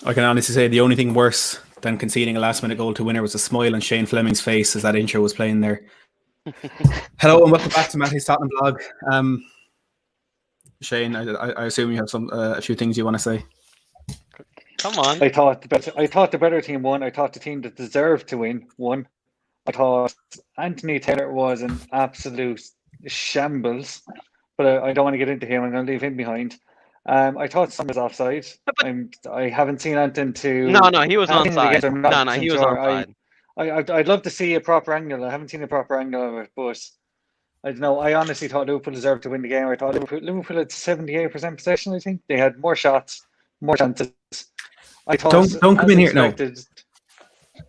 I can honestly say the only thing worse than conceding a last-minute goal to winner was a smile on Shane Fleming's face as that intro was playing there. Hello and welcome back to Matthew's Tottenham blog. Shane, I assume you have a few things you want to say. Come on. I thought the better team won. I thought the team that deserved to win won. I thought Anthony Taylor was an absolute shambles, but I don't want to get into him. I'm going to leave him behind. I thought Son was offside. I haven't seen anything to. No, he was onside. No, he was onside. I'd love to see a proper angle. I haven't seen a proper angle of it, but I don't know. I honestly thought Liverpool deserved to win the game. I thought Liverpool had 78% possession. I think they had more shots, more chances. I thought don't come in here.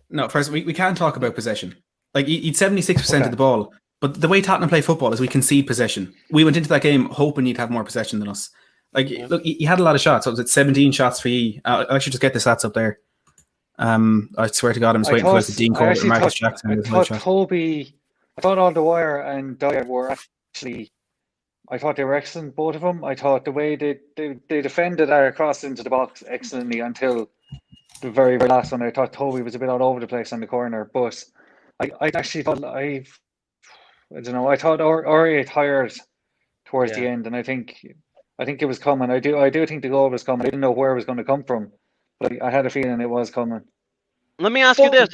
No. First, we can't talk about possession. Like he'd 76% of the ball, but the way Tottenham play football is we concede possession. We went into that game hoping you'd have more possession than us. Like, look, he had a lot of shots. So it was 17 shots for you. I should just get the stats up there. I swear to God, I'm just waiting for the Dean Cole or Marcus Jackson. I thought Alderweireld and Dyer were actually. I thought they were excellent, both of them. I thought the way they defended our cross into the box excellently until the very, very last one. I thought Toby was a bit all over the place on the corner, but I actually thought I don't know. I thought Ori tired towards the end, and I think it was coming. I do think the goal was coming. I didn't know where it was going to come from, but I had a feeling it was coming. Let me ask you this: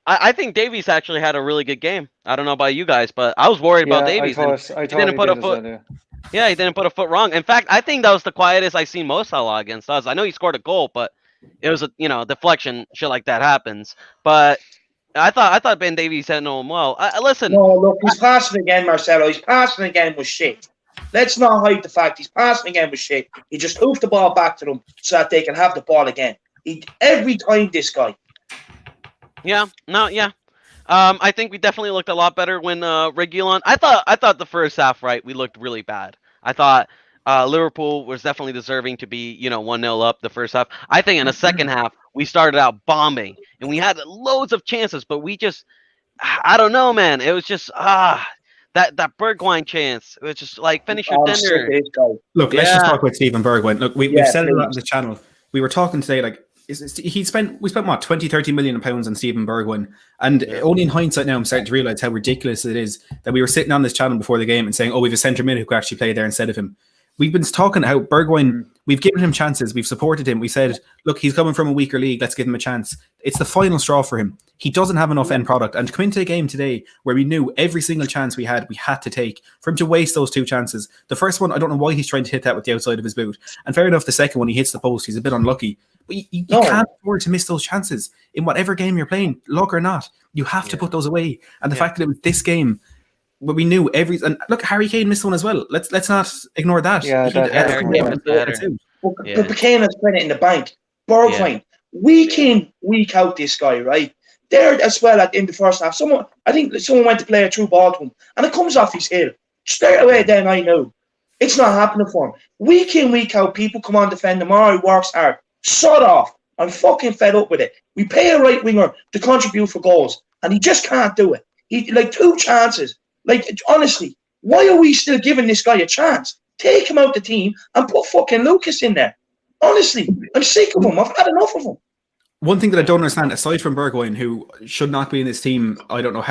I think Davies actually had a really good game. I don't know about you guys, but I was worried about Davies. I thought he didn't put a foot. Yeah, he didn't put a foot wrong. In fact, I think that was the quietest I've seen Mo Salah against us. I know he scored a goal, but it was a deflection. Shit like that happens. But I thought Ben Davies handled him well. Listen. No, look, he's passing again, Marcelo. He's passing again with shit. Let's not hide the fact he's passing again with shit. He just hoofed the ball back to them so that they can have the ball again. Every time, this guy. Yeah. I think we definitely looked a lot better when Reguilon. I thought the first half, right, we looked really bad. I thought Liverpool was definitely deserving to be 1-0 up the first half. I think in the second half we started out bombing and we had loads of chances, but we just I don't know, man. It was just that Bergwijn chance. It was just like finish your dinner. Look, let's just talk about Steven Bergwijn. Look, we've said it a lot on the channel. We were talking today, like we spent what 20-30 million pounds on Steven Bergwijn, and only in hindsight now I'm starting to realise how ridiculous it is that we were sitting on this channel before the game and saying, oh, we have a centre mid who could actually play there instead of him. We've been talking how Bergwijn, we've given him chances, we've supported him, we said, look, he's coming from a weaker league, let's give him a chance. It's the final straw for him. He doesn't have enough end product, and to come into a game today where we knew every single chance we had to take, for him to waste those two chances. The first one, I don't know why he's trying to hit that with the outside of his boot, and fair enough, the second one, he hits the post, he's a bit unlucky, but you can't afford to miss those chances in whatever game you're playing, luck or not. You have to put those away, and the fact that it was this game, but we knew and look, Harry Kane missed one as well. Let's not ignore that. But Kane has put it in the bank. Bergwijn, week in, week out, this guy, right? There as well in the first half. I think someone went to play a true ball to him, and it comes off his heel. Straight away, then I know it's not happening for him. Week in, week out, people come on defend him. He works hard. Sod off. I'm fucking fed up with it. We pay a right winger to contribute for goals, and he just can't do it. He two chances. Like, honestly, why are we still giving this guy a chance? Take him out the team and put fucking Lucas in there. Honestly, I'm sick of him. I've had enough of him. One thing that I don't understand, aside from Bergwijn, who should not be in this team, I don't know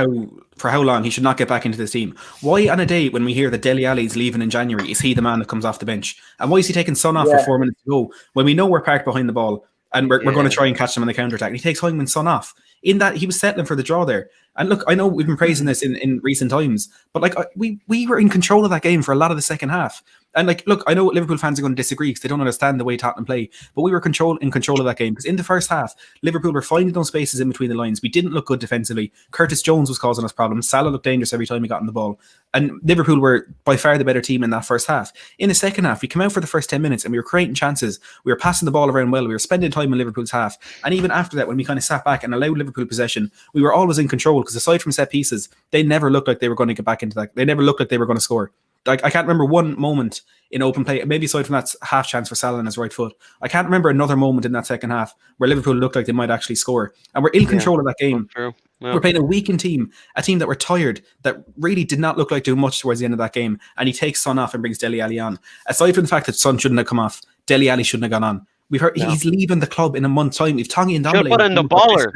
for how long, he should not get back into this team. Why on a day when we hear that Dele Alli's leaving in January, is he the man that comes off the bench? And why is he taking Son off for 4 minutes to go when we know we're parked behind the ball and we're going to try and catch them on the counter-attack? And he takes Heung-min Son off. In that, he was settling for the draw there. And look, I know we've been praising this in recent times, but like we were in control of that game for a lot of the second half. And like, look, I know Liverpool fans are going to disagree because they don't understand the way Tottenham play, but we were in control of that game because in the first half, Liverpool were finding those spaces in between the lines. We didn't look good defensively. Curtis Jones was causing us problems. Salah looked dangerous every time he got on the ball. And Liverpool were by far the better team in that first half. In the second half, we came out for the first 10 minutes and we were creating chances. We were passing the ball around well. We were spending time in Liverpool's half. And even after that, when we kind of sat back and allowed Liverpool possession, we were always in control because aside from set pieces, they never looked like they were going to get back into that. They never looked like they were going to score. Like, I can't remember one moment in open play, maybe aside from that half chance for Salah on his right foot. I can't remember another moment in that second half where Liverpool looked like they might actually score. And we're in control of that game. True. Yeah. We're playing a weakened team, a team that were tired, that really did not look like doing much towards the end of that game. And he takes Son off and brings Dele Alli on. Aside from the fact that Son shouldn't have come off, Dele Alli shouldn't have gone on. We've heard No. he's leaving the club in a month's time. We've Tongi and Should Dombele. put in the baller.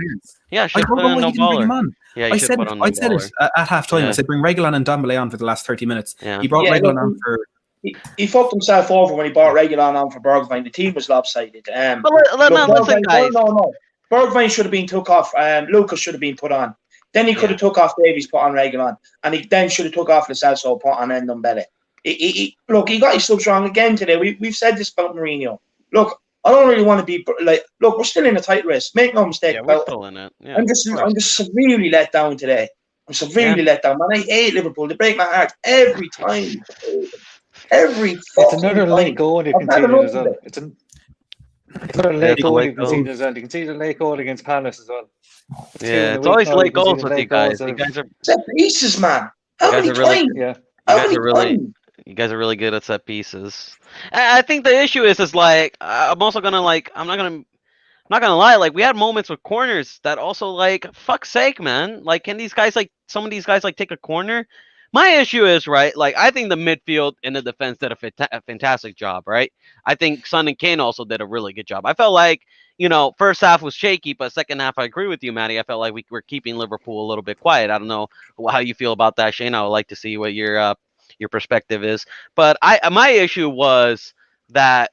Yeah, I should don't put know in why the he didn't bring him baller. on. Yeah, I said it at half time. Yeah. I said bring Reguilon and Dombele on for the last 30 minutes. Yeah. He brought Reguilon on for. He fucked himself over when he brought Reguilon on for Bergwijn. The team was lopsided. But listen, guys. No. Bergwijn should have been took off. Lucas should have been put on. Then he could have took off Davies, put on Reguilon, and he then should have took off Lo Celso, put on Ndombele. Look, he got his subs wrong again today. We've said this about Mourinho. Look, I don't really want to be like. Look, we're still in a tight race. Make no mistake Yeah, we're about still in it. Yeah, I'm just severely let down today. I'm severely let down, man. I hate Liverpool. They break my heart every time. Every It's another late goal they conceded as well. It's another late goal they conceded as well. You can see the late goal against Palace as well. It's always late goals with you guys. You guys are set pieces, man. How many times? Yeah. You guys are really good at set pieces. I think the issue is like I'm also gonna like I'm not gonna lie, like we had moments with corners that also like fuck's sake, man. Like can these guys like some of these guys like take a corner? My issue is right, like I think the midfield and the defense did a fantastic job, right? I think Son and Kane also did a really good job. I felt like, you know, first half was shaky, but second half I agree with you, Matty. I felt like we were keeping Liverpool a little bit quiet. I don't know how you feel about that, Shane. I would like to see what your perspective is. But my issue was that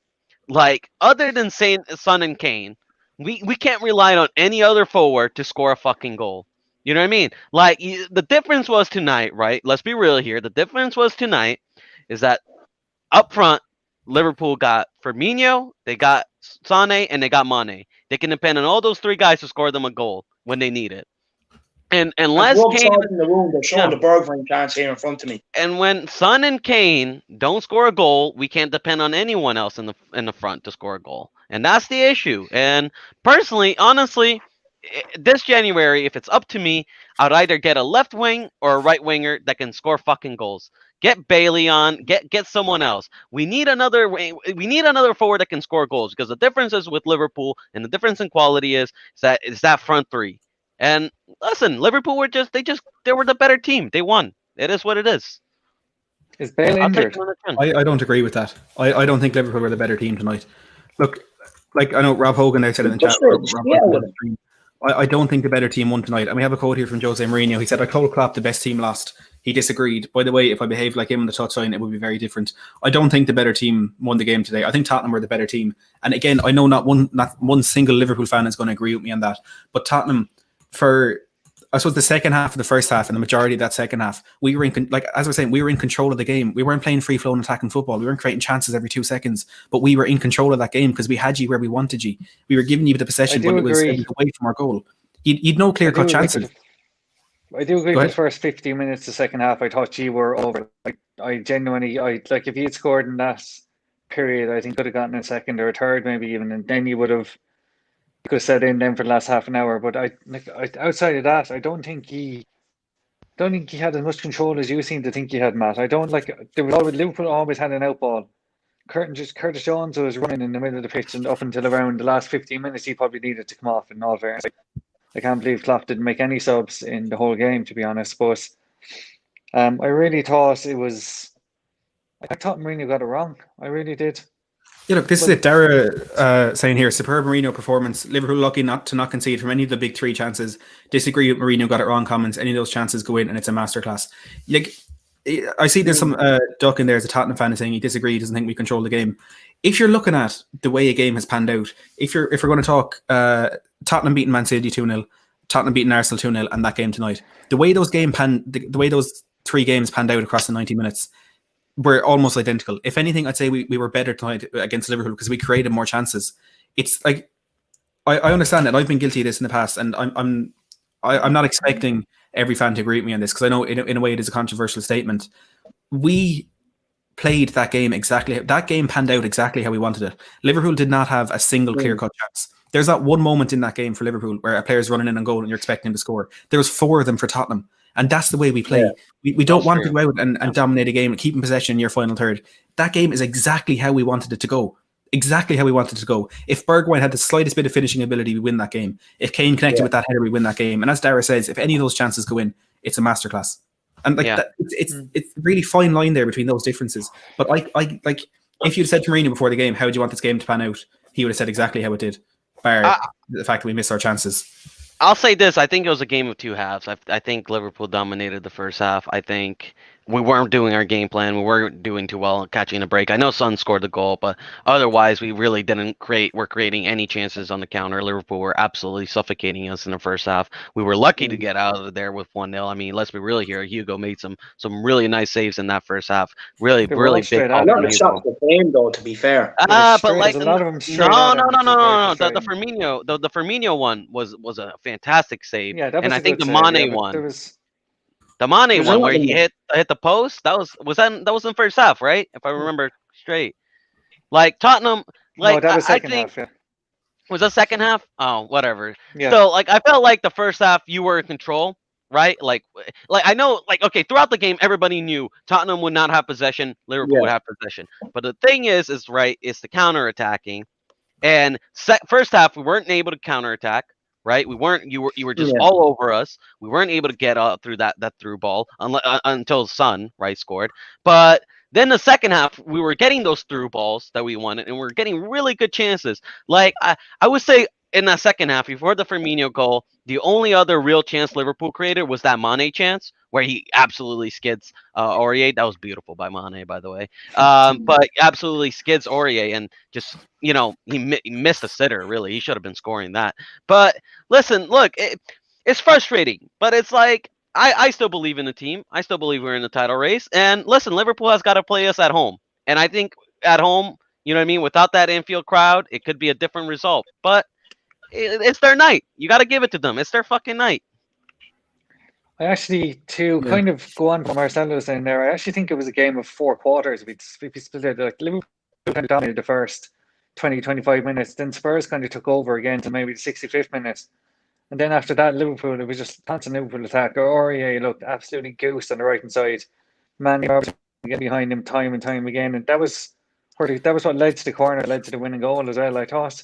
like other than Son and Kane, we can't rely on any other forward to score a fucking goal. You know what I mean? Like the difference was tonight, right? Let's be real here. The difference was tonight is that up front, Liverpool got Firmino, they got Sané, and they got Mane. They can depend on all those three guys to score them a goal when they need it. And unless Kane in the room, they're showing the Bergwijn chance here in front of me. And when Son and Kane don't score a goal, we can't depend on anyone else in the front to score a goal, and that's the issue. And personally, honestly, this January, if it's up to me, I'd either get a left wing or a right winger that can score fucking goals. Get Bailey on, get someone else. We need another forward that can score goals, because the difference is with Liverpool and the difference in quality is that front three. And listen, Liverpool they were the better team. They won. It is what it is. Is Bale injured? I don't agree with that. I don't think Liverpool were the better team tonight. Look, like I know Rob Hogan there said in the chat. I don't think the better team won tonight. And we have a quote here from Jose Mourinho. He said, I told Klopp the best team lost. He disagreed. By the way, if I behaved like him on the touchline, it would be very different. I don't think the better team won the game today. I think Tottenham were the better team. And again, I know not one single Liverpool fan is going to agree with me on that. But Tottenham, for I suppose the second half of the first half and the majority of that second half, we were as I was saying, we were in control of the game. We weren't playing free flowing attacking football. We weren't creating chances every 2 seconds, but we were in control of that game because we had you where we wanted you. We were giving you the possession, but it was away from our goal. You'd no clear cut chances. I do agree with the first 15 minutes, the second half. I thought you were over. I genuinely, if he had scored in that period, I think could have gotten a second or a third, maybe even, and then you could have set in then for the last half an hour. But outside of that, I don't think he had as much control as you seem to think he had, Matt. Liverpool always had an out ball. Curtis Jones was running in the middle of the pitch, and up until around the last 15 minutes, he probably needed to come off. In all fairness, I can't believe Klopp didn't make any subs in the whole game, to be honest. But I really thought I thought Mourinho got it wrong. I really did. Yeah, look, this is it. Dara saying here, superb Mourinho performance. Liverpool lucky not to not concede from any of the big three chances. Disagree with Mourinho, got it wrong comments. Any of those chances go in and it's a masterclass. Like, I see there's some Duck in there as a Tottenham fan saying he disagrees, he doesn't think we control the game. If you're looking at the way a game has panned out, if we're going to talk Tottenham beating Man City 2-0, Tottenham beating Arsenal 2-0, and that game tonight, the way those three games panned out across the 90 minutes were almost identical. If anything, I'd say we were better tonight against Liverpool because we created more chances. It's like I understand that I've been guilty of this in the past, and I'm not expecting every fan to agree with me on this because I know in a way it is a controversial statement. We played that game exactly. That game panned out exactly how we wanted it. Liverpool did not have a single clear-cut chance. There's not one moment in that game for Liverpool where a player's running in on goal and you're expecting him to score. There was 4 of them for Tottenham. And that's the way we play. Yeah. We don't want to go out and dominate a game and keep in possession in your final third. That game is exactly how we wanted it to go. Exactly how we wanted it to go. If Bergwijn had the slightest bit of finishing ability, we win that game. If Kane connected with that header, we win that game. And as Dara says, if any of those chances go in, it's a masterclass. And it's a really fine line there between those differences. But I if you'd said to Mourinho before the game, how do you want this game to pan out? he would have said exactly how it did, bar the fact that we missed our chances. I'll say this. I think it was a game of two halves. I think Liverpool dominated the first half. I think we weren't doing our game plan. We weren't doing too well catching a break. I know Son scored the goal, but otherwise we really didn't we're creating any chances on the counter. Liverpool were absolutely suffocating us in the first half. We were lucky to get out of there with 1-0. I mean, let's be real here. Hugo made some really nice saves in that first half. Really big straight ball out. Not from the Hugo. shots were playing though, to be fair. But like there's a lot of them straight no. at him, which is very The frustrating. Firmino one was a fantastic save. Yeah, that was And I a think good the save, Mane yeah, but one. there was The Mane There's one where another he one. hit the post, that was in the first half, right? If I remember straight. Like Tottenham, no, like that was I second think half. Yeah, was that second half? Oh, whatever. yeah. Still, like I felt like the first half you were in control, right? Like I know, like okay, throughout the game everybody knew Tottenham would not have possession, Liverpool Yeah. would have possession. But the thing is right, it's the counter attacking. And first half, we weren't able to counterattack, right? We weren't. You were just Yeah. all over us. We weren't able to get through that through ball until Son right scored. But then the second half, we were getting those through balls that we wanted, and we were getting really good chances. Like I would say in that second half, before the Firmino goal, the only other real chance Liverpool created was that Mane chance where he absolutely skids Aurier. That was beautiful by Mane, by the way. But absolutely skids Aurier and just he missed a sitter. Really, he should have been scoring that. But listen, look, it's frustrating, but it's like I still believe in the team. I still believe we're in the title race. And listen, Liverpool has got to play us at home, and I think at home, you know what I mean. Without that Anfield crowd, it could be a different result. But it's their night. You got to give it to them. It's their fucking night. I actually, to Yeah. kind of go on what Marcelo was saying there, I actually think it was a game of 4 quarters. We split it. Like Liverpool kind of dominated the first 20, 25 minutes. Then Spurs kind of took over again to maybe the 65th minute. And then after that, Liverpool, it was just constant Liverpool attack. Aurier looked absolutely goosed on the right hand side. Manny Robertson getting behind him time and time again. And that was what led to the corner, led to the winning goal as well, I thought.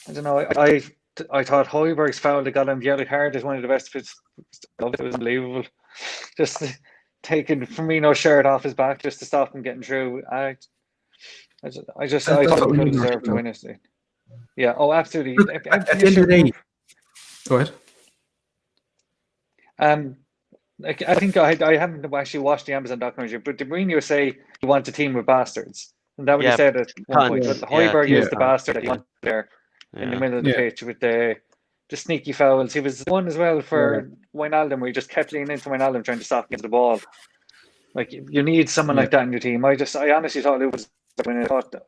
I don't know. I thought Højbjerg's foul that got him the yellow card is one of the best. It was unbelievable. Just taking Firmino's shirt off his back just to stop him getting through. I thought Liverpool deserved to win it. Yeah. Oh, absolutely. Look, at the end of the day, go ahead. I think I haven't actually watched the Amazon documentary, but did Mourinho say he wants a team with bastards? And that what he said at one point. But Højbjerg is the bastard that he wanted there in the middle of the pitch with the sneaky fouls. He was one as well for Wijnaldum, where he just kept leaning into Wijnaldum trying to stop against the ball. Like you need someone like that in your team. I honestly thought it was when I thought the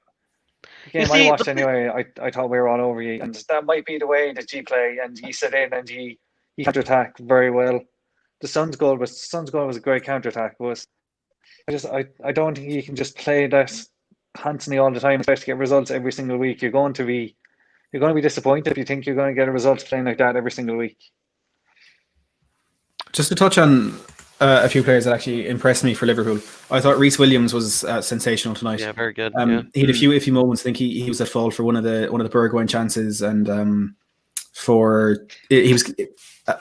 game I watched anyway. I thought we were all over you, and that might be the way that you play. And he set in and he counter-attacked very well. The Suns' goal was a great counter-attack. I don't think you can just play that constantly all the time, especially to get results every single week. You're going to be disappointed if you think you're going to get a result playing like that every single week. Just to touch on a few players that actually impressed me for Liverpool, I thought Reece Williams was sensational tonight. Yeah, very good. He had a few iffy moments. I think he was at fault for one of the Bergwijn chances, and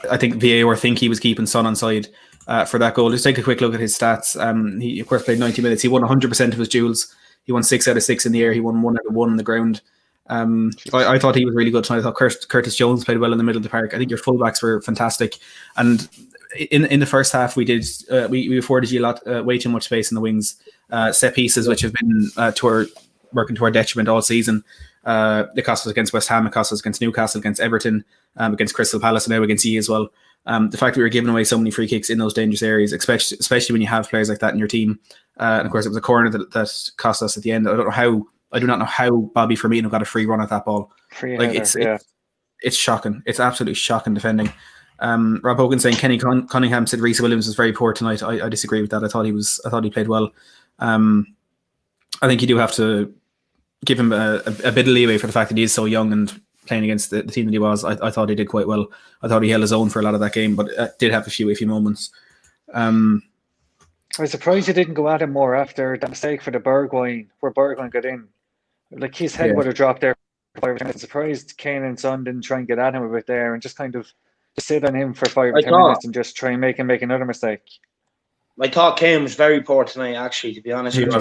I think VAR think he was keeping Son onside for that goal. Just take a quick look at his stats. He of course played 90 minutes. He won 100% of his duels. He won 6 out of 6 in the air. He won 1 out of 1 on the ground. I thought he was really good tonight. I thought Curtis Jones played well in the middle of the park. I think your fullbacks were fantastic. And in the first half, we afforded you way too much space in the wings. Set pieces, which have been working to our detriment all season. It cost us against West Ham, it cost us against Newcastle, against Everton, against Crystal Palace, and now against you as well. The fact that we were giving away so many free kicks in those dangerous areas, especially when you have players like that in your team. And of course, it was a corner that cost us at the end. I do not know how Bobby Firmino got a free run at that ball. It's shocking. It's absolutely shocking defending. Rob Hogan saying Kenny Cunningham said Reece Williams was very poor tonight. I disagree with that. I thought he played well. I think you do have to give him a bit of leeway for the fact that he is so young and playing against the team that he was. I thought he did quite well. I thought he held his own for a lot of that game, but did have a few iffy moments. I was surprised you didn't go at him more after that mistake for the Bergwijn, where Bergwijn got in. Like his head would have dropped there. I'm surprised Kane and Son didn't try and get at him a bit there and just kind of sit on him for 5 or 10 minutes and just try and make him make another mistake. I thought Kane was very poor tonight, actually, to be honest with you.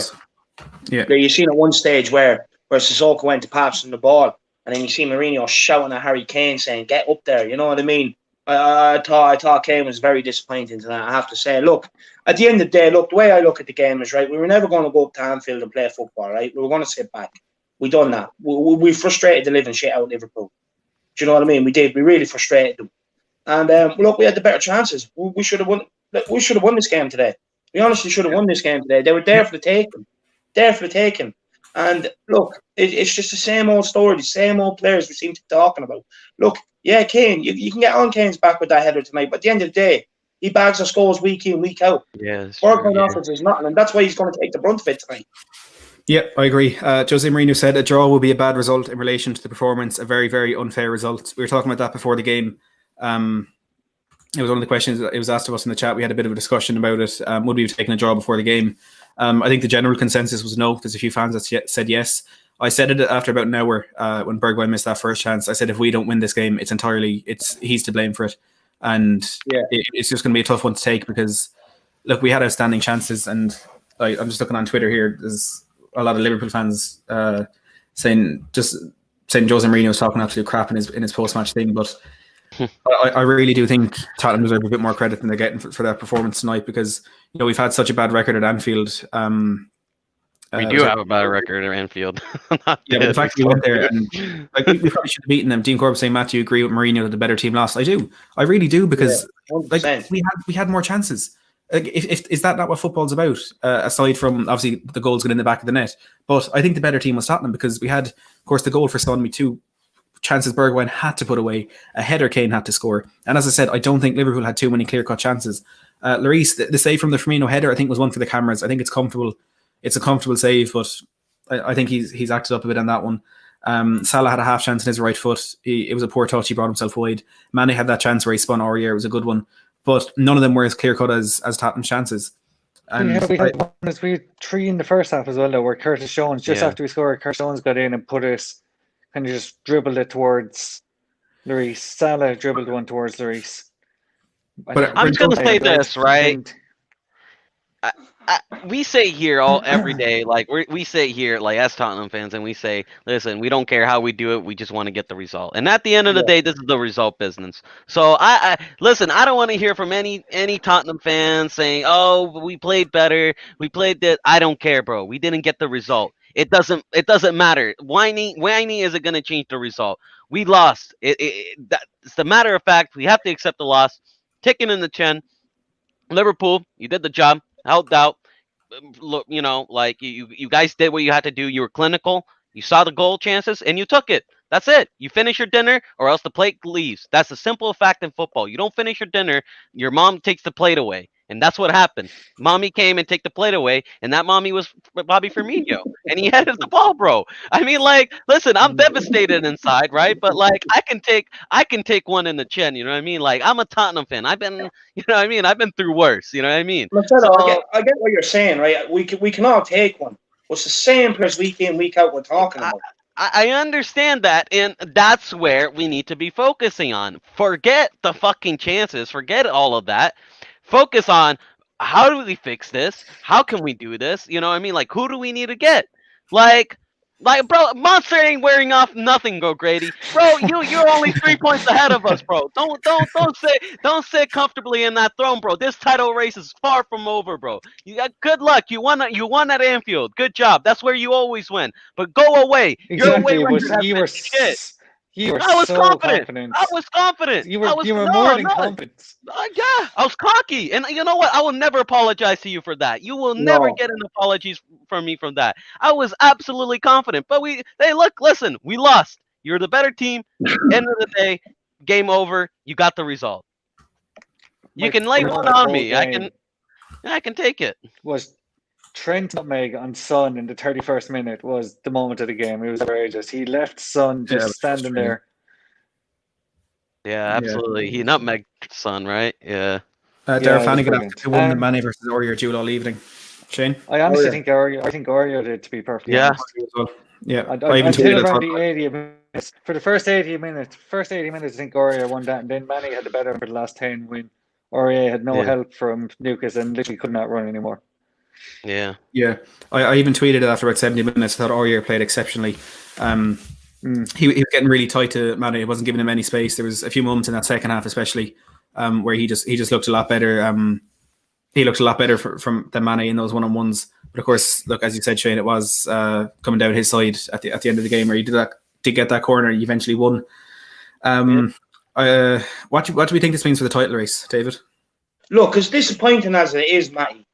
Yeah. You seen at one stage where where Sissoko went to pass him the ball, and then you see Mourinho shouting at Harry Kane saying, "Get up there." You know what I mean? I thought Kane was very disappointing tonight. I have to say, look, at the end of the day, look, the way I look at the game is right. We were never going to go up to Anfield and play football, right? We were going to sit back. We done that. We frustrated the living shit out of Liverpool. Do you know what I mean? We did. We really frustrated them. And look, we had the better chances. We should have won. We should have won this game today. We honestly should have won this game today. They were there for the taking. There for the taking. And look, it's just the same old story, the same old players we seem to be talking about. Look, yeah, Kane, you can get on Kane's back with that header tonight, but at the end of the day, he bags us goals week in, week out. Yeah, Bergwijn offers is nothing, and that's why he's going to take the brunt of it tonight. Yeah, I agree. Jose Mourinho said a draw will be a bad result in relation to the performance, a very, very unfair result. We were talking about that before the game. It was one of the questions that it was asked of us in the chat. We had a bit of a discussion about it. Would we have taken a draw before the game? I think the general consensus was no. There's a few fans that said yes. I said it after about an hour when Bergwijn missed that first chance. I said if we don't win this game, he's to blame for it, and it's just going to be a tough one to take because look, we had outstanding chances, and I'm just looking on Twitter here. There's a lot of Liverpool fans saying Jose Mourinho was talking absolute crap in his post match thing, but. I really do think Tottenham deserve a bit more credit than they're getting for that performance tonight because we've had such a bad record at Anfield. We do have a bad record at Anfield. But the fact that we went there and we probably should have beaten them. Dean Corbett saying, "Matt, do you agree with Mourinho that the better team lost?" I do. I really do because we had more chances. If is that not what football's about? Aside from obviously the goals going in the back of the net, but I think the better team was Tottenham because we had, of course, the goal for Son. Two chances Bergwijn had to put away, a header Kane had to score. And as I said, I don't think Liverpool had too many clear-cut chances. Lloris, the save from the Firmino header, I think was one for the cameras. I think it's comfortable. It's a comfortable save, but I think he's acted up a bit on that one. Salah had a half chance in his right foot. It was a poor touch. He brought himself wide. Mane had that chance where he spun Aurier. It was a good one. But none of them were as clear-cut as Tottenham's chances. And we had 3 in the first half as well, though, where Curtis Jones, after we scored, Curtis Jones got in and put it, kind of just dribbled it towards Lloris. Salah dribbled one towards Lloris. But I'm just going to say this, right? We say here every day, like we say here, like as Tottenham fans, and we say, listen, we don't care how we do it, we just want to get the result. And at the end of the day, this is the result business. So I listen, I don't want to hear from any Tottenham fans saying, oh, we played better, we played this. I don't care, bro. We didn't get the result. It doesn't matter. Whiny isn't going to change the result. We lost. It's the matter of fact. We have to accept the loss. Ticking in the chin. Liverpool, you did the job. Held out. Look, like you guys did what you had to do. You were clinical. You saw the goal chances and you took it. That's it. You finish your dinner or else the plate leaves. That's the simple fact in football. You don't finish your dinner, your mom takes the plate away. And that's what happened. Mommy came and take the plate away, and that mommy was Bobby Firmino, and he headed the ball, bro. I mean, like, listen, I'm devastated inside, right? But like, I can take one in the chin. You know what I mean? Like, I'm a Tottenham fan. I've been through worse. You know what I mean? I get what you're saying, right? We can all take one. It's the same players week in, week out we're talking about. I understand that, and that's where we need to be focusing on. Forget the fucking chances. Forget all of that. Focus on how do we fix this? How can we do this? You know what I mean? Like, who do we need to get? Like, bro, Monster ain't wearing off nothing, go Grady. Bro, you're only 3 points ahead of us, bro. Don't sit comfortably in that throne, bro. This title race is far from over, bro. You got good luck. You won at Anfield. Good job. That's where you always win. But go away. Exactly. Your away record has been shit. You were so confident. I was confident. You were more than confident. Yeah, I was cocky. And you know what? I will never apologize to you for that. You will never get an apology from me from that. I was absolutely confident. But listen, we lost. You're the better team. End of the day, game over. You got the result. You can lay one on me. I can take it. Was Trent nutmeg on Son in the 31st minute was the moment of the game. It was outrageous. He left Son just standing there. Yeah, absolutely. He nutmegged Son, right? Yeah. Darragh Flanagan after 2-1 Mane versus Aurier duel all evening. Shane? I honestly think Aurier did, to be perfectly honest. Yeah. I even tweeted around the 80 minutes. For the first 80 minutes, I think Aurier won that, and then Mane had the better for the last 10 when Aurier had no help from Lucas and literally could not run anymore. Yeah. Yeah, I even tweeted it after about 70 minutes. I thought Aurier played exceptionally. He was getting really tight to Mane. It wasn't giving him any space. There was a few moments in that second half, especially, where he just looked a lot better. He looked a lot better than Mane in those one-on-ones. But of course, look, as you said, Shane, it was coming down his side at the end of the game where he did get that corner. He eventually won. What do we think this means for the title race, David? Look, as disappointing as it is, Matty,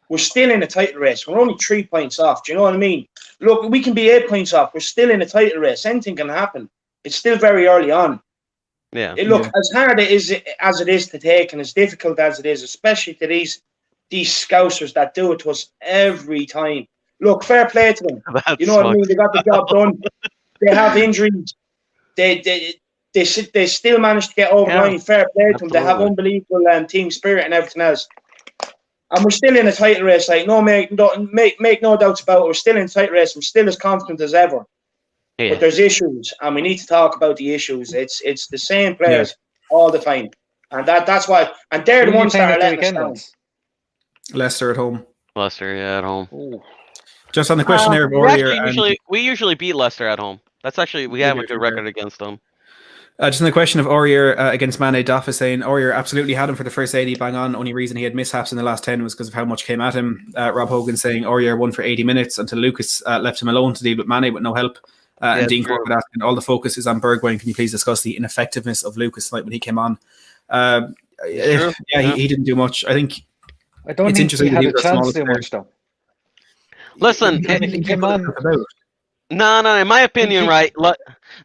we're still in a title race. We're only 3 points off. Do you know what I mean? Look, we can be 8 points off. We're still in a title race. Anything can happen. It's still very early on. Yeah. Look, as hard as it is to take, and as difficult as it is, especially to these scousers that do it to us every time. Look, fair play to them. You know what I mean? They got the job done. They have injuries. They still manage to get over the line. Fair play to them. They have unbelievable team spirit and everything else. And we're still in a title race. Like, make no doubts about it. We're still in a title race. We're still as confident as ever. Yeah. But there's issues, and we need to talk about the issues. It's the same players all the time, and that's why. And they're the ones that are letting us down. Leicester at home. Leicester, at home. Ooh. Just on the question there of Aurier. We usually beat Leicester at home. That's actually we have a good record against them. Just on the question of Aurier against Mane, Duff is saying Aurier absolutely had him for the first 80, bang on. Only reason he had mishaps in the last 10 was because of how much came at him. Rob Hogan saying Aurier won for 80 minutes until Lucas left him alone to deal with Mane with no help. And Dean Corbett asking, all the focus is on Bergwijn. Can you please discuss the ineffectiveness of Lucas tonight when he came on? He didn't do much. I don't think he had a chance to do much, though. Listen, he came on. No. In my opinion, right?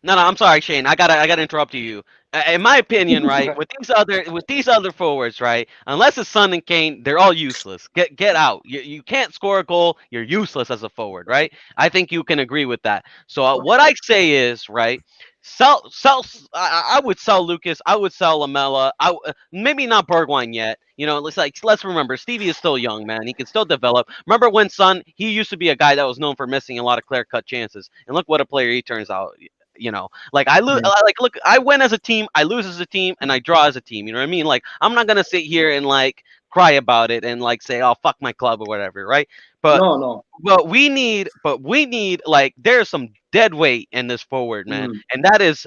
No. I'm sorry, Shane. I gotta interrupt you. In my opinion, right, with these other forwards, right, unless it's Son and Kane, they're all useless. Get out. You can't score a goal. You're useless as a forward, right? I think you can agree with that. So what I say is, right, sell. I would sell Lucas. I would sell Lamela. Maybe not Bergwijn yet. You know, let's remember Stevie is still young, man. He can still develop. Remember when Son? He used to be a guy that was known for missing a lot of clear-cut chances, and look what a player he turns out. You know, like I lose. Look, I win as a team, I lose as a team, and I draw as a team. You know what I mean? Like I'm not gonna sit here and like cry about it and like say, "Oh, fuck my club" or whatever, right? But no. But we need like there's some dead weight in this forward, man, and that's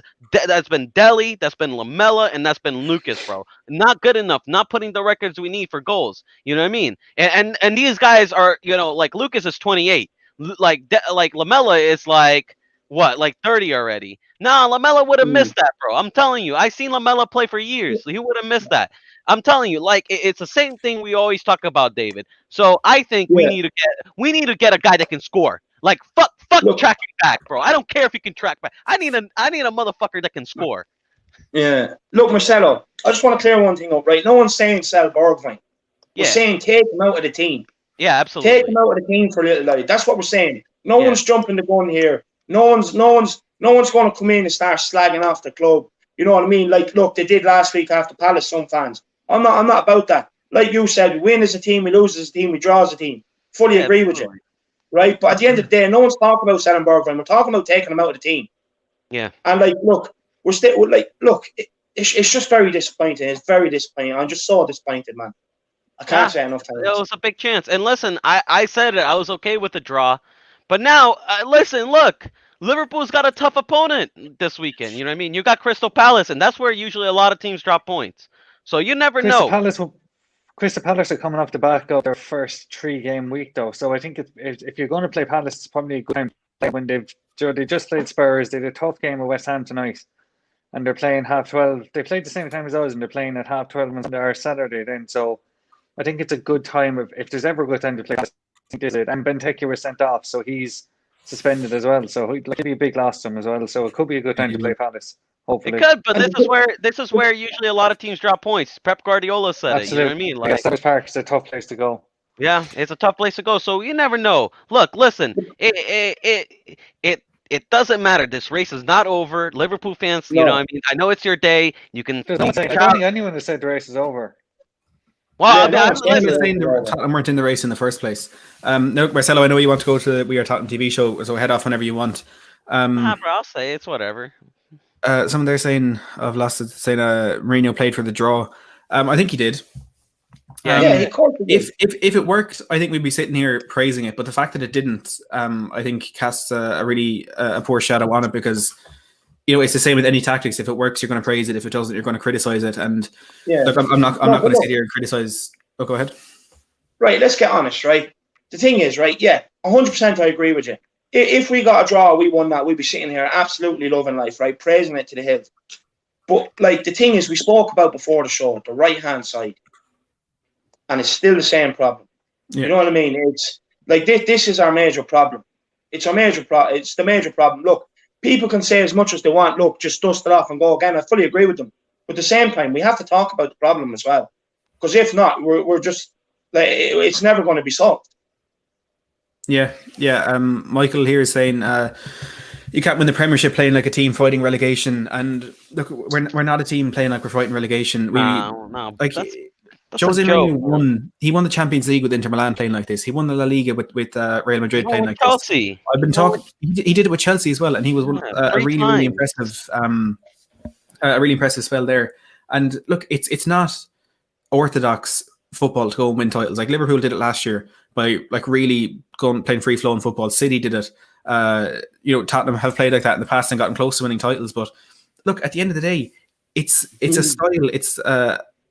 been Dele, that's been Lamela, and that's been Lucas, bro. Not good enough. Not putting the records we need for goals. You know what I mean? And these guys are, you know, like Lucas is 28, like Lamela is like. What, like 30 already? Nah, Lamela would have missed that, bro. I'm telling you. I've seen Lamela play for years. So he would have missed that. I'm telling you, like it's the same thing we always talk about, David. So I think we need to get a guy that can score. Like fuck tracking back, bro. I don't care if he can track back. I need a motherfucker that can score. Yeah. Look, Marcelo, I just want to clear one thing up, right? No one's saying sell Bergwijn. We're saying take him out of the team. Yeah, absolutely. Take him out of the team for a little while. That's what we're saying. No one's jumping the gun here. No one's going to come in and start slagging off the club. You know what I mean? Like, look, they did last week after Palace. Some fans. I'm not about that. Like you said, we win as a team, we lose as a team, we draw as a team. Fully agree with you, right? But at the end of the day, no one's talking about selling Bergwijn. We're talking about taking him out of the team. Yeah. And like, look, we're still like, look, it's just very disappointing. It's very disappointing. I'm just so disappointed, man. I can't say enough times. It was a big chance. And listen, I said it. I was okay with the draw. But now, listen, look. Liverpool's got a tough opponent this weekend. You know what I mean? You got Crystal Palace, and that's where usually a lot of teams drop points. So you never know. Crystal Palace are coming off the back of their first 3-game week, though. So I think if you're going to play Palace, it's probably a good time to play when they just played Spurs. They did a tough game with West Ham tonight, and they're playing 12:30. They played the same time as us, and they're playing at 12:30 on Saturday then. So I think it's a good time. If there's ever a good time to play Palace, I think this is it. And Benteke was sent off, so he's suspended as well, so it'll be a big loss to him as well. So it could be a good time to play Palace. Hopefully, it could. But this is where usually a lot of teams drop points. Pep Guardiola said it. You know what I mean? Like Selhurst Park is a tough place to go. Yeah, it's a tough place to go. So you never know. Look, listen, it doesn't matter. This race is not over. Liverpool fans, you know, I mean, I know it's your day. You can. I don't think anyone has said the race is over. Well, I'm saying Tottenham weren't in the race in the first place. No, Marcelo, I know you want to go to the We Are Tottenham TV show, so head off whenever you want. Bro, I'll say it's whatever. Someone there saying I've lost it, saying Mourinho played for the draw. I think he did. Yeah, he could. If it worked, I think we'd be sitting here praising it. But the fact that it didn't, I think casts a really a poor shadow on it, because it's the same with any tactics. If it works, you're going to praise it. If it doesn't, you're going to criticize it. And look, I'm not going to sit here and criticize. Oh, go ahead. Right, let's get honest, right? The thing is, right, 100% I agree with you. If we got a draw, we won that, we'd be sitting here absolutely loving life, right? Praising it to the hill. But, like, the thing is, we spoke about before the show, the right-hand side. And it's still the same problem. Yeah. You know what I mean? It's like this is our major problem. It's our major problem. It's the major problem. Look, people can say as much as they want. Look, just dust it off and go again. I fully agree with them. But at the same time, we have to talk about the problem as well. Because if not, we're just like, it's never going to be solved. Yeah. Michael here is saying you can't win the Premiership playing like a team fighting relegation. And look, we're not a team playing like we're fighting relegation. No. Like Jose Mourinho won. He won the Champions League with Inter Milan playing like this. He won the La Liga with Real Madrid playing like Chelsea. This. I've been talking. He did it with Chelsea as well, and he was a really impressive, a really impressive spell there. And look, it's not orthodox football to go and win titles. Like Liverpool did it last year by like really going playing free flowing football. City did it. Tottenham have played like that in the past and gotten close to winning titles. But look, at the end of the day, it's a style. It's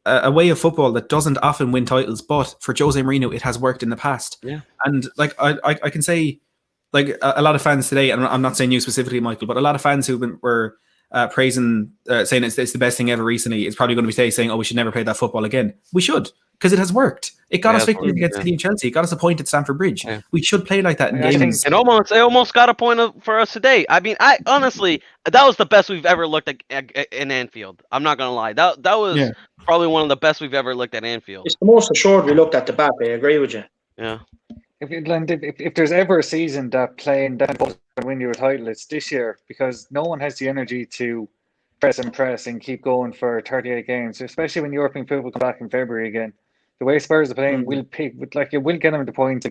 a way of football that doesn't often win titles, but for Jose Mourinho, it has worked in the past. Yeah. And like I can say, like a lot of fans today, and I'm not saying you specifically, Michael, but a lot of fans who were praising, saying it's the best thing ever recently, is probably going to be saying, "Oh, we should never play that football again." We should, because it has worked. It got us victories against City and Chelsea. It got us a point at Stamford Bridge. Yeah. We should play like that in games. It almost got a point for us today. I mean, honestly, that was the best we've ever looked at in Anfield. I'm not gonna lie. That was probably one of the best we've ever looked at Anfield. It's the most assured we looked at the back. I agree with you. Yeah. If there's ever a season that playing that will win you a title, it's this year, because no one has the energy to press and keep going for 38 games, especially when European football come back in February again. The way Spurs are playing, it will get them to points.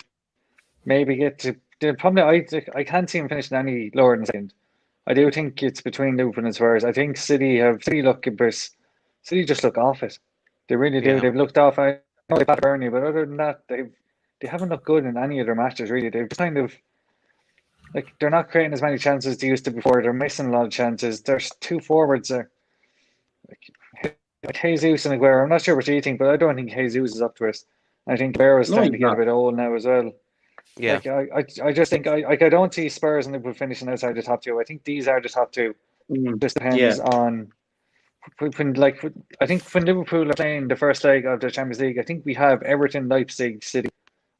Maybe get to probably. I can't see them finishing any lower than second. I do think it's between Liverpool and Spurs. I think City just look off it. They really do. Yeah. They've looked off. I know they battered Burnley, but other than that, they haven't looked good in any of their matches. Really, they've kind of like they're not creating as many chances as they used to before. They're missing a lot of chances. There's two forwards there. Like Jesus and Aguero. I'm not sure what you think, but I don't think Jesus is up to it. I think Aguero is starting to get a bit old now as well. Yeah. I just think I don't see Spurs and Liverpool finishing outside the top two. I think these are the top two. Just depends on I think when Liverpool are playing the first leg of the Champions League, I think we have Everton, Leipzig, City,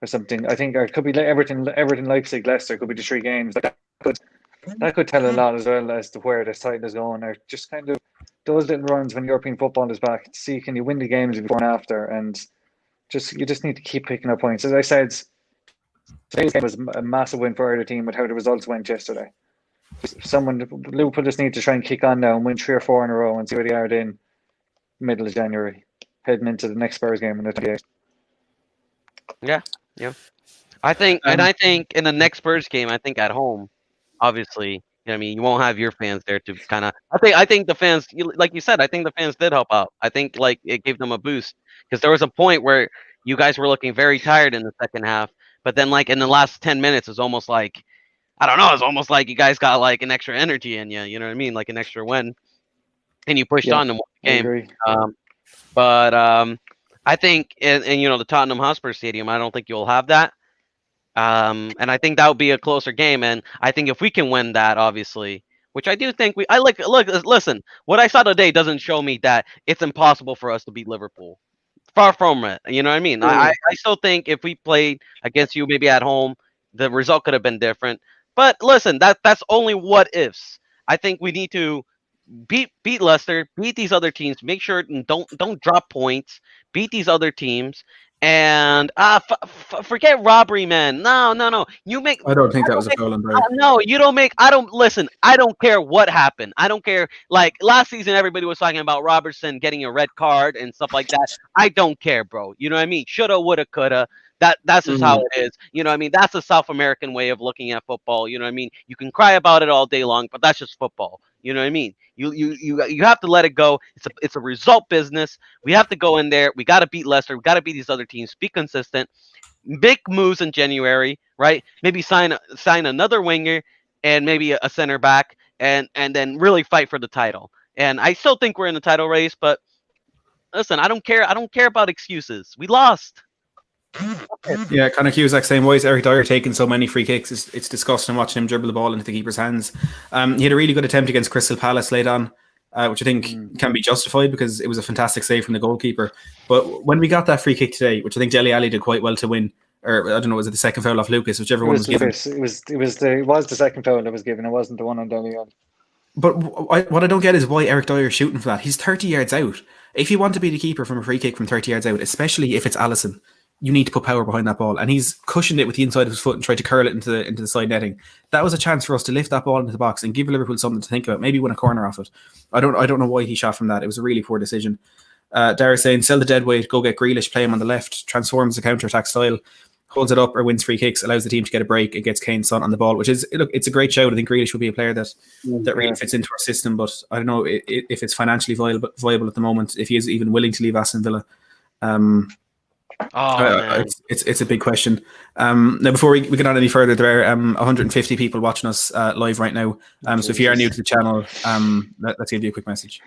or something. I think it could be Everton, Leipzig, Leicester. Could be the three games. That could tell a lot as well as to where this title is going. Or just kind of those little runs when European football is back to see can you win the games before and after, and you just need to keep picking up points. As I said, today's game was a massive win for either team with how the results went yesterday. Liverpool just need to try and kick on now and win 3 or 4 in a row and see where they are in middle of January, heading into the next Spurs game in the 28th. Yeah. I think in the next Spurs game, I think at home, obviously, you won't have your fans there to kind of. I think the fans, like you said, I think the fans did help out. I think like it gave them a boost, because there was a point where you guys were looking very tired in the second half, but then like in the last 10 minutes, it's almost like, I don't know, it's almost like you guys got like an extra energy in you. You know what I mean? Like an extra win, and you pushed on and won the game. But I think in the Tottenham Hotspur Stadium, I don't think you'll have that. And I think that would be a closer game. And I think if we can win that, obviously, which I do think listen, what I saw today doesn't show me that it's impossible for us to beat Liverpool. Far from it. You know what I mean? I still think if we played against you, maybe at home, the result could have been different. But listen, that's only what ifs. I think we need to beat Leicester, beat these other teams, make sure and don't drop points, beat these other teams. And forget robbery, man. No. You make. I don't think that was a foul on Brian. No, you don't make. I don't care what happened. I don't care. Like last season, everybody was talking about Robertson getting a red card and stuff like that. I don't care, bro. You know what I mean? Shoulda, woulda, coulda. That's just how it is. You know what I mean? That's a South American way of looking at football. You know what I mean? You can cry about it all day long, but that's just football. You know what I mean? You have to let it go. It's a result business. We have to go in there. We got to beat Leicester. We got to beat these other teams. Be consistent. Big moves in January, right? Maybe sign another winger and maybe a center back, and then really fight for the title. And I still think we're in the title race, but listen, I don't care. I don't care about excuses. We lost. Yeah, Conor Cusack saying, why is Eric Dyer taking so many free kicks? It's disgusting watching him dribble the ball into the keeper's hands. He had a really good attempt against Crystal Palace late on, which I think can be justified because it was a fantastic save from the goalkeeper. But when we got that free kick today, which I think Dele Alli did quite well to win, or I don't know, was it the second foul off Lucas, whichever one was given? It was the second foul that was given. It wasn't the one on Dele Alli. But what I don't get is why Eric Dyer is shooting for that. He's 30 yards out. If you want to be the keeper from a free kick from 30 yards out, especially if it's Alisson, you need to put power behind that ball. And he's cushioned it with the inside of his foot and tried to curl it into the side netting. That was a chance for us to lift that ball into the box and give Liverpool something to think about. Maybe win a corner off it. I don't know why he shot from that. It was a really poor decision. Dara saying, sell the dead weight, go get Grealish, play him on the left, transforms the counter-attack style, holds it up or wins free kicks, allows the team to get a break against Kane's Son on the ball, which is, look, it's a great shout. I think Grealish would be a player that really fits into our system, but I don't know if it's financially viable at the moment, if he is even willing to leave Aston Villa. It's a big question. Now, before we get on any further, there are 150 people watching us live right now. So if you are new to the channel, let's give you a quick message.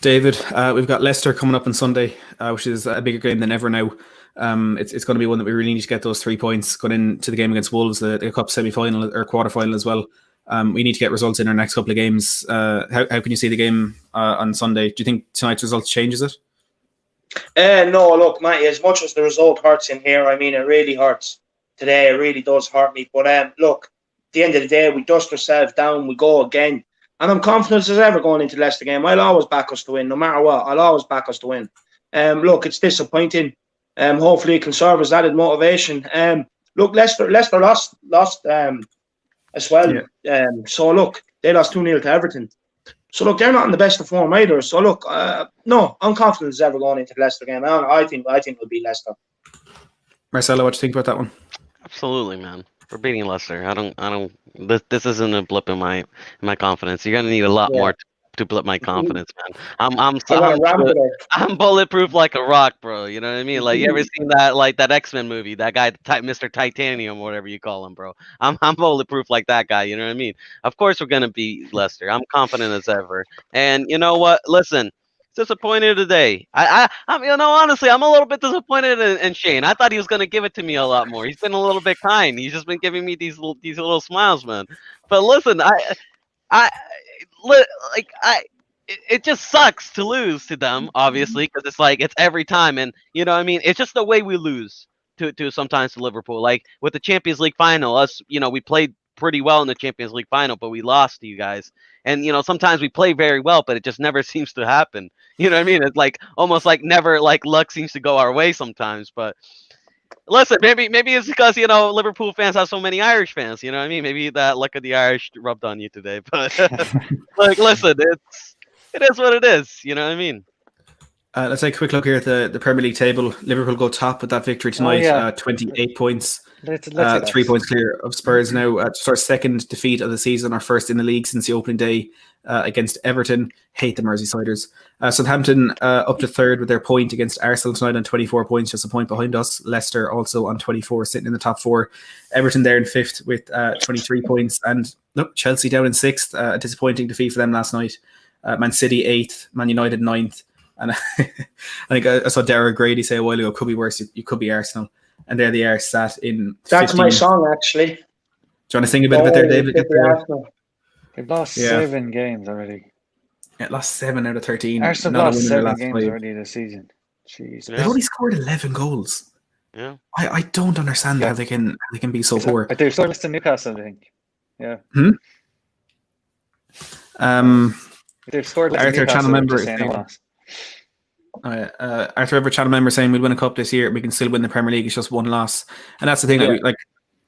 David, we've got Leicester coming up on Sunday, which is a bigger game than ever now. It's going to be one that we really need to get those 3 points going into the game against Wolves, the Cup semi-final or quarter-final as well. We need to get results in our next couple of games. How can you see the game on Sunday? Do you think tonight's results changes it? No, look, Matty, as much as the result hurts in here, I mean, it really hurts today. It really does hurt me. But look, at the end of the day, we dust ourselves down, we go again. And I'm confident as ever going into the Leicester game. I'll always back us to win, no matter what. I'll always back us to win. Look, it's disappointing. Hopefully it can serve as added motivation. Look, Leicester lost as well. Yeah. So look, they lost 2-0 to Everton. So look, they're not in the best of form either. So look, no, I'm confident as ever going into the Leicester game. I think we'll beat Leicester. Marcelo, what do you think about that one? Absolutely, man. We're beating Leicester. I don't. This isn't a blip in my confidence. You're gonna need a lot more to blip my confidence, man. I'm bulletproof like a rock, bro. You know what I mean? Like, you ever seen that X-Men movie? That guy, Mr. Titanium, whatever you call him, bro. I'm bulletproof like that guy. You know what I mean? Of course we're gonna beat Leicester. I'm confident as ever. And you know what? Listen. Disappointed today. I'm honestly, I'm a little bit disappointed in Shane. I thought he was gonna give it to me a lot more. He's been a little bit kind. He's just been giving me these little smiles, man. But listen, it just sucks to lose to them, obviously, because it's like it's every time, and you know what I mean. It's just the way we lose to sometimes to Liverpool. Like with the Champions League final, we played pretty well in the Champions League final, but we lost to you guys. And sometimes we play very well, but it just never seems to happen. You know what I mean? It's like almost like never, like luck seems to go our way sometimes. But listen, maybe it's because Liverpool fans have so many Irish fans. You know what I mean? Maybe that luck of the Irish rubbed on you today. But like, listen, it is what it is. You know what I mean? Let's take a quick look here at the Premier League table. Liverpool go top with that victory tonight. 28 points. Let's 3 points clear of Spurs now. It's our second defeat of the season, our first in the league since the opening day against Everton. Hate the Merseysiders. Southampton up to third with their point against Arsenal tonight on 24 points, just a point behind us. Leicester also on 24, sitting in the top four. Everton there in fifth with 23 points. And look, Chelsea down in sixth. A disappointing defeat for them last night. Man City eighth, Man United ninth. And I think I saw Darragh Grady say a while ago, could be worse, you could be Arsenal. And there they are, sat in 15. That's my song, actually. Do you want to sing a bit of it there, David? They've lost 7 games already. Yeah, lost 7 out of 13. Arsenal lost 7 games already this season. Jeez. They've only scored 11 goals. Yeah. I don't understand how they can be so poor. They've scored less than Newcastle, I think. Yeah. They've scored less than Arthur, channel member, Arthur channel member saying we'll win a cup this year. We can still win the Premier League. It's just one loss, and that's the thing.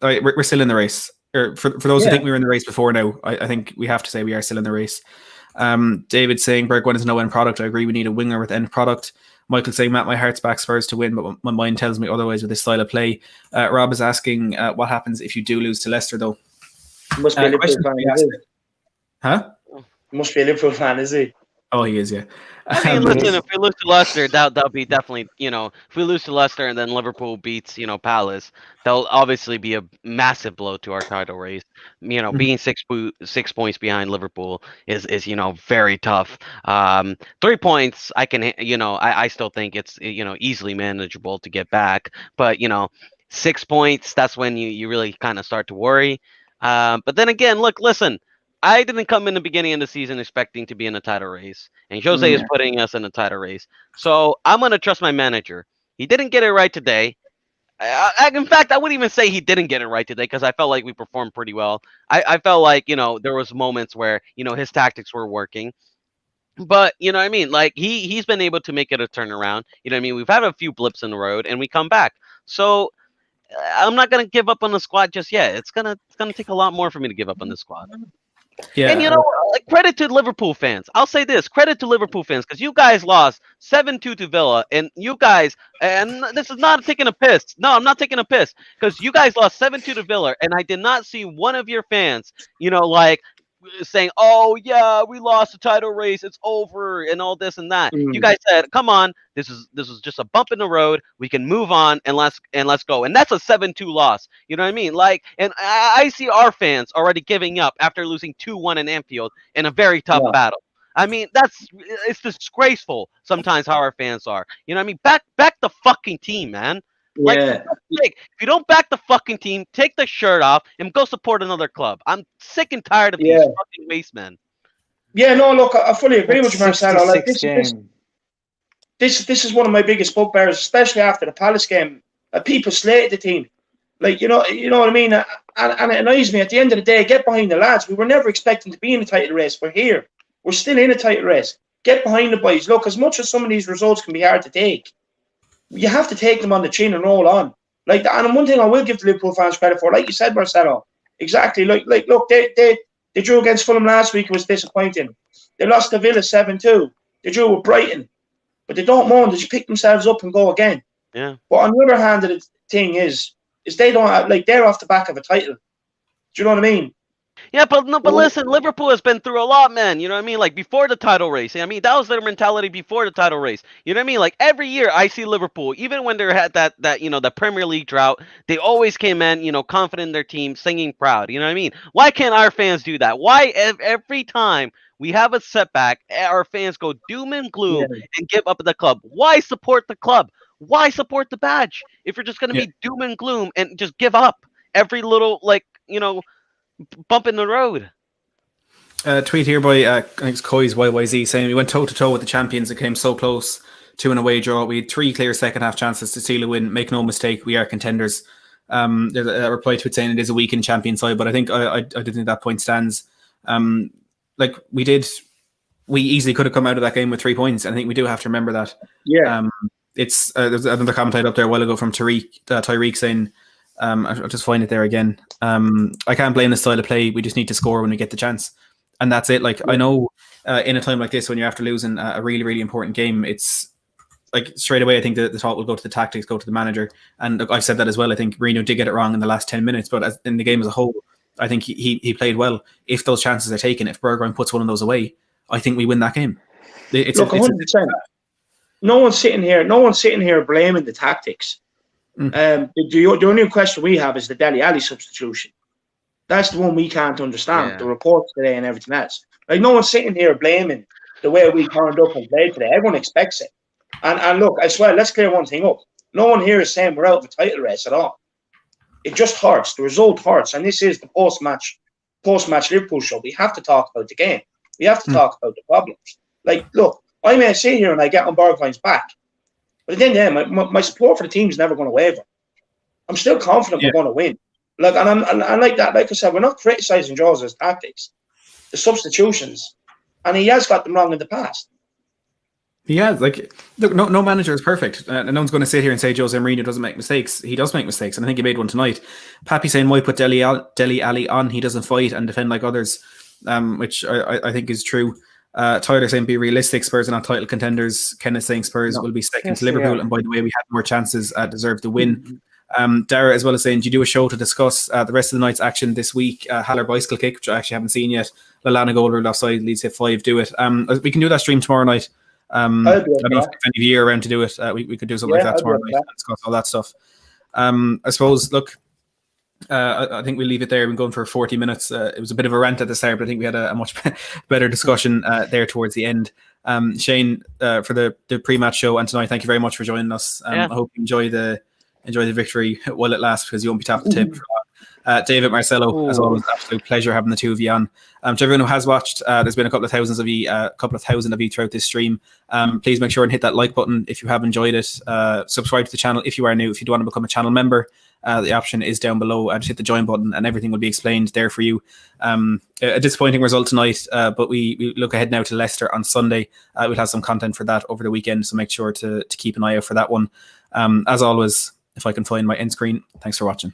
We're still in the race. For those who think we were in the race before now, I think we have to say we are still in the race. David saying Bergwijn is no end product. I agree. We need a winger with end product. Michael saying, Matt, my heart's back Spurs to win, but my mind tells me otherwise with this style of play. Rob is asking, what happens if you do lose to Leicester, though? Must be a Liverpool fan, is he? Huh? Must be a Liverpool fan, is he? Oh, he is, yeah. I mean, listen, if we lose to Leicester, that'll be definitely, if we lose to Leicester and then Liverpool beats, Palace, that'll obviously be a massive blow to our title race. Being 6 points behind Liverpool is very tough. 3 points, I can, I still think it's, easily manageable to get back. But, 6 points, that's when you really kind of start to worry. But then again, look, listen. I didn't come in the beginning of the season expecting to be in a title race, and Jose is putting us in a title race. So I'm going to trust my manager. He didn't get it right today. In fact, I wouldn't even say he didn't get it right today because I felt like we performed pretty well. I felt like, there was moments where, his tactics were working. But, you know what I mean? Like, he's been able to make it a turnaround. You know what I mean? We've had a few blips in the road, and we come back. So I'm not going to give up on the squad just yet. It's gonna take a lot more for me to give up on the squad. Yeah. And credit to Liverpool fans. I'll say this: credit to Liverpool fans because you guys lost 7-2 to Villa, and you guys, and this is not taking a piss. No, I'm not taking a piss because you guys lost 7-2 to Villa, and I did not see one of your fans, saying, "Oh yeah, we lost the title race, it's over," and all this and that. You guys said, "Come on, this is just a bump in the road. We can move on and let's go." And that's a 7-2 loss. You know what I mean? Like, and I see our fans already giving up after losing 2-1 in Anfield in a very tough battle. I mean, it's disgraceful sometimes how our fans are. You know what I mean? Back the fucking team, man. Like, if you don't back the fucking team, take the shirt off and go support another club. I'm sick and tired of these fucking waste men. Yeah, no, look, I fully agree with you, Marcelo. Like, this is one of my biggest bugbears, especially after the Palace game. People slated the team. Like, you know what I mean? And it annoys me. At the end of the day, get behind the lads. We were never expecting to be in the title race. We're here. We're still in a title race. Get behind the boys. Look, as much as some of these results can be hard to take, you have to take them on the chin and roll on. Like, and one thing I will give the Liverpool fans credit for, like you said, Marcelo, exactly. Like, look, they drew against Fulham last week. It was disappointing. They lost to Villa 7-2. They drew with Brighton, but they don't moan. They just pick themselves up and go again. Yeah. But on the other hand, the thing is they don't they're off the back of a title. Do you know what I mean? Yeah, but listen, Liverpool has been through a lot, man. You know what I mean? Like, before the title race. I mean, that was their mentality before the title race. You know what I mean? Like, every year I see Liverpool, even when they had that the Premier League drought, they always came in, confident in their team, singing proud. You know what I mean? Why can't our fans do that? Why every time we have a setback, our fans go doom and gloom and give up the club? Why support the club? Why support the badge if you're just going to be doom and gloom and just give up every little, bump in the road? Tweet here by I think it's Coy's YYZ saying we went toe to toe with the champions and came so close to an away draw. We had 3 clear second half chances to seal a win. Make no mistake, we are contenders. There's a reply to it saying it is a weakened champion side, but I think I do think that point stands. We easily could have come out of that game with 3 points. And I think we do have to remember that. Yeah. It's there's another comment I had up there a while ago from Tyreek saying, I'll just find it there again. I can't blame the style of play. We just need to score when we get the chance. And that's it. Like, I know in a time like this, when you're after losing a really, really important game, it's like straight away, I think the thought will go to the tactics, go to the manager. And look, I've said that as well. I think Mourinho did get it wrong in the last 10 minutes, but in the game as a whole, I think he played well. If those chances are taken, if Bergwijn puts one of those away, I think we win that game. Look, 100%. No one's sitting here blaming the tactics. The only question we have is the Dele Alli substitution. That's the one we can't understand. Yeah. The reports today and everything else. Like, no one's sitting here blaming the way we turned up and played today. Everyone expects it. And look, I swear, let's clear one thing up. No one here is saying we're out of a title race at all. It just hurts. The result hurts. And this is the post-match Liverpool show. We have to talk about the game. We have to talk about the problems. Like, look, I may sit here and I get on Bergwijn's back. But at the end of the day, my support for the team is never going to waver. I'm still confident we're going to win. Like, and I like that. Like I said, we're not criticising Jose's tactics, the substitutions, and he has got them wrong in the past. Yeah, like, look, no manager is perfect. No one's going to sit here and say Jose Mourinho doesn't make mistakes. He does make mistakes, and I think he made one tonight. Pappy saying, why put Dele Alli on? He doesn't fight and defend like others, which I think is true. Tyler saying be realistic, Spurs are not title contenders. Kenneth saying Spurs will be second Yes, to they Liverpool, are. and by the way, we had more chances, deserve to win. Dara as well as saying, do you do a show to discuss the rest of the night's action this week? Haller bicycle kick, which I actually haven't seen yet. Lallana goal ruled offside, Leeds hit 5, do it. We can do that stream tomorrow night. I I'll don't be up know for if any of you are around to do it. We could do something like Yeah, that I'll be tomorrow up for night that. and discuss all that stuff. I suppose, look, I think we'll leave it there. We've been going for 40 minutes. It was a bit of a rant at the start, but I think we had a much better discussion there towards the end. Shane, for the pre-match show and tonight, thank you very much for joining us. Yeah. I hope you enjoy the victory while it lasts, because you won't be tapped the tip for long. David, Marcelo, as always, absolute pleasure having the two of you on. To everyone who has watched, there's been a couple of thousand of you throughout this stream. Please make sure and hit that like button if you have enjoyed it. Subscribe to the channel if you are new. If you do want to become a channel member, the option is down below. Just hit the join button and everything will be explained there for you. A disappointing result tonight, but we look ahead now to Leicester on Sunday. We'll have some content for that over the weekend, so make sure to keep an eye out for that one. As always, if I can find my end screen, thanks for watching.